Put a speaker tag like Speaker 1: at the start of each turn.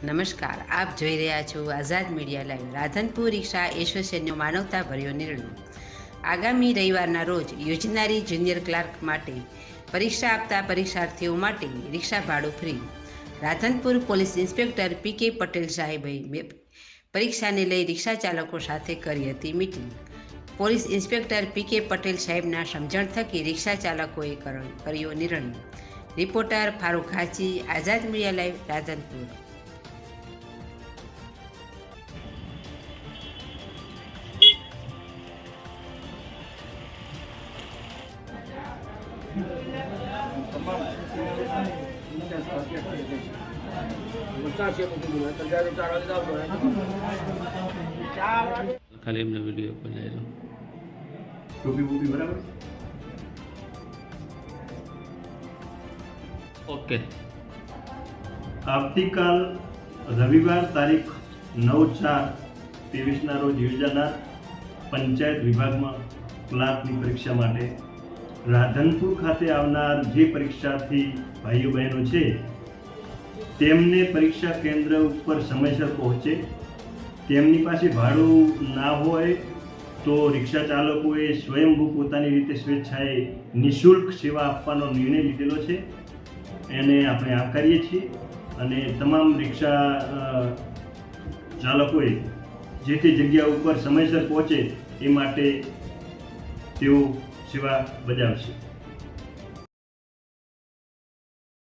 Speaker 1: નમસ્કાર, આપ જોઈ રહ્યા છો આઝાદ મીડિયા લાઈવ. રાધનપુર રિક્ષા એસોસિએશનનો માનવતાભર્યો નિર્ણય. આગામી રવિવારના રોજ યોજનારી જુનિયર ક્લાર્ક માટે પરીક્ષા આપતા પરીક્ષાર્થીઓ માટે રિક્ષા ભાડું free. Radhanpur police inspector P K. Patel સાહેબે પરીક્ષાને લઈ રિક્ષા ચાલકો સાથે કરી હતી meeting. Police inspector P K. Patel સાહેબના સમજણ થકી રિક્ષા ચાલકોએ કર્યો નિર્ણય. રિપોર્ટર ફારૂક હાજી, આઝાદ મીડિયા લાઈવ, રાધનપુર.
Speaker 2: ખાલી એમને વિડીયો બનાવેલો.
Speaker 3: ટોપી બરાબર.
Speaker 2: ઓકે.
Speaker 3: આવતીકાલ રવિવાર તારીખ 9/4/23 રોજ યોજાનાર પંચાયત વિભાગમાં ક્લાર્કની પરીક્ષા માટે રાધનપુર ખાતે આવનાર જે પરીક્ષાર્થી ભાઈઓ બહેનો છે તેમને પરીક્ષા કેન્દ્ર ઉપર સમયસર પહોંચે. તેમની પાસે ભાડું ના હોય તો રિક્ષા ચાલકોએ સ્વયંભૂ પોતાની રીતે સ્વેચ્છાએ નિઃશુલ્ક સેવા આપવાનો નિર્ણય લીધેલો છે. એને આપણે આવકારીએ છીએ અને તમામ રિક્ષા ચાલકોએ જે તે જગ્યા ઉપર સમયસર પહોંચે એ માટે તેઓ સેવા બજાવશે.